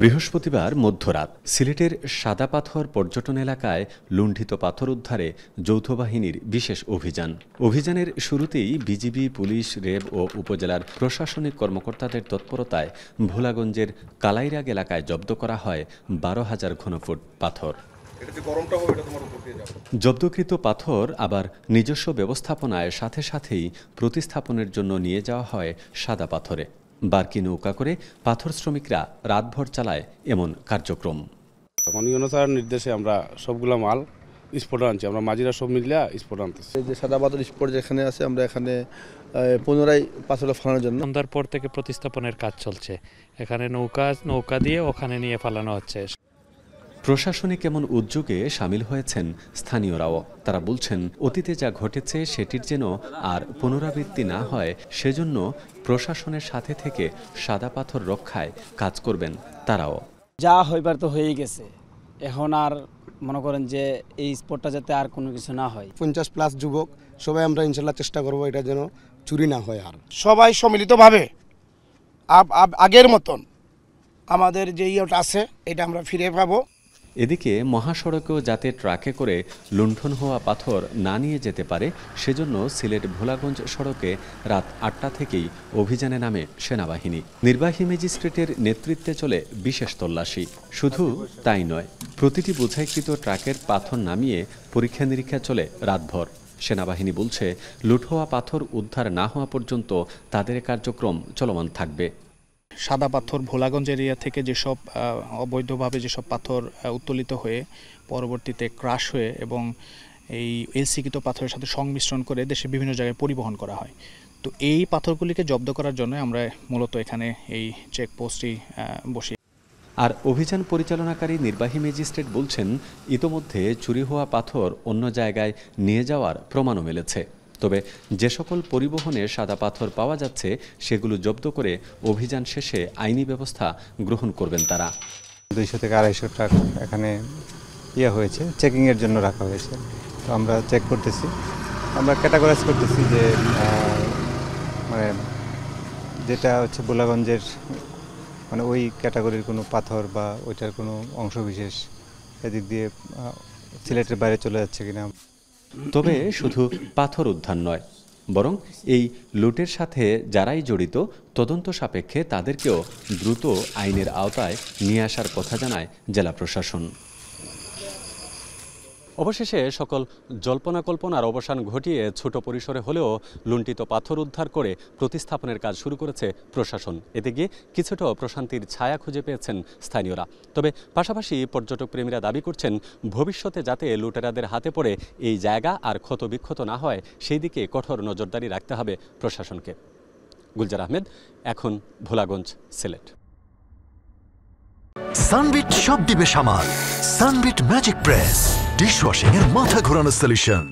বৃহস্পতিবার মধ্যরাত সিলেটের সাদা পাথর পর্যটন এলাকায় লুণ্ঠিত পাথর উদ্ধারে যৌথ বাহিনীর বিশেষ অভিযানের শুরুতেই বিজিবি, পুলিশ, র্যাব ও উপজেলার প্রশাসনিক কর্মকর্তাদের তৎপরতায় ভোলাগঞ্জের কালাইরাগ এলাকায় জব্দ করা হয় 12,000 ঘনফুট পাথর। জব্দকৃত পাথর আবার নিজস্ব ব্যবস্থাপনায় সাথে সাথেই প্রতিস্থাপনের জন্য নিয়ে যাওয়া হয় সাদা পাথরে। বার্কি নৌকা করে পাথর শ্রমিকরা রাতভর চালায় এমন কার্যক্রম। স্যার নির্দেশে আমরা সবগুলা মাল স্পট আনছি, আমরা মাঝিরা সব মিলিয়ে স্পট আনতেছি। এই যে সাদা পাথর স্পট যেখানে আছে, আমরা এখানে পুনরায় পাথর ফালানোর জন্য সন্ধ্যার পর থেকে প্রতিস্থাপনের কাজ চলছে। এখানে নৌকা দিয়ে ওখানে নিয়ে ফালানো হচ্ছে। প্রশাসনিক এমন উদ্যোগে সামিল হয়েছেন স্থানীয়রাও। তারা বলছেন, অতীতে যা ঘটেছে সেটির যেন আর পুনরাবৃত্তি না হয় সেজন্য প্রশাসনের সাথে থেকে সাদা পাথর রক্ষায় কাজ করবেন তারাও। যা হইবার তো হয়েই গেছে, এখন আর মনে করেন যে এই স্পটটা যাতে আর কোনো কিছু না হয়। 50+ যুবক সবাই আমরা ইনশাল্লাহ চেষ্টা করবো এটা যেন চুরি না হয়। আর সবাই সম্মিলিতভাবে আগের মতন আমাদের যে ইয়েটা আছে এটা আমরা ফিরে পাবো। এদিকে মহাসড়কেও যাতে ট্রাকে করে লুণ্ঠন হওয়া পাথর না নিয়ে যেতে পারে সেজন্য সিলেট ভোলাগঞ্জ সড়কে রাত 8টা থেকেই অভিযানে নামে সেনাবাহিনী। নির্বাহী ম্যাজিস্ট্রেটের নেতৃত্বে চলে বিশেষ তল্লাশি। শুধু তাই নয়, প্রতিটি বোঝাইকৃত ট্রাকের পাথর নামিয়ে পরীক্ষা নিরীক্ষা চলে রাতভর। সেনাবাহিনী বলছে, লুট হওয়া পাথর উদ্ধার না হওয়া পর্যন্ত তাদের কার্যক্রম চলমান থাকবে। সাদা পাথর ভোলাগঞ্জ এরিয়া থেকে যেসব অবৈধভাবে যেসব পাথর উত্তোলিত হয়ে পরবর্তীতে ক্রাশ হয়ে এবং এই এলসিকৃত পাথরের সাথে সংমিশ্রণ করে দেশের বিভিন্ন জায়গায় পরিবহন করা হয়, তো এই পাথরগুলিকে জব্দ করার জন্য আমরা মূলত এখানে এই চেকপোস্টটি বসি। আর অভিযান পরিচালনাকারী নির্বাহী ম্যাজিস্ট্রেট বলছেন, ইতোমধ্যে চুরি হওয়া পাথর অন্য জায়গায় নিয়ে যাওয়ার প্রমাণও মিলেছে। তবে যে সকল পরিবহনে সাদা পাথর পাওয়া যাচ্ছে সেগুলো জব্দ করে অভিযান শেষে আইনি ব্যবস্থা গ্রহণ করবেন তারা। 200 থেকে 250 ট্রাক এখানে হয়েছে, চেকিংয়ের জন্য রাখা হয়েছে। তো আমরা চেক করতেছি, আমরা ক্যাটাগরাইজ করতেছি যে মানে যেটা হচ্ছে ভোলাগঞ্জের মানে ওই ক্যাটাগরির কোনো পাথর বা ওইটার কোনো অংশবিশেষ এদিক দিয়ে সিলেটের বাইরে চলে যাচ্ছে কিনা। তবে শুধু পাথর উদ্ধার নয়, বরং এই লুটের সাথে যারাই জড়িত তদন্ত সাপেক্ষে তাদেরকেও দ্রুত আইনের আওতায় নিয়ে আসার কথা জানায় জেলা প্রশাসন। অবশেষে সকল জল্পনা কল্পনার অবসান ঘটিয়ে ছোট পরিসরে হলেও লুণ্ঠিত পাথর উদ্ধার করে প্রতিস্থাপনের কাজ শুরু করেছে প্রশাসন। এতে গিয়ে কিছুটা প্রশান্তির ছায়া খুঁজে পেয়েছেন স্থানীয়রা। তবে পাশাপাশি পর্যটক প্রেমীরা দাবি করছেন, ভবিষ্যতে যাতে লুটেরাদের হাতে পড়ে এই জায়গা আর ক্ষতবিক্ষত না হয় সেই দিকে কঠোর নজরদারি রাখতে হবে প্রশাসনকে। গুলজার আহমেদ, এখন ভোলাগঞ্জ, সিলেট। সানবিট সব দিবে সামাল। সানবিট ম্যাজিক প্রেস ডিশওয়াশিং এর মাথা ঘোরানো সলিউশন।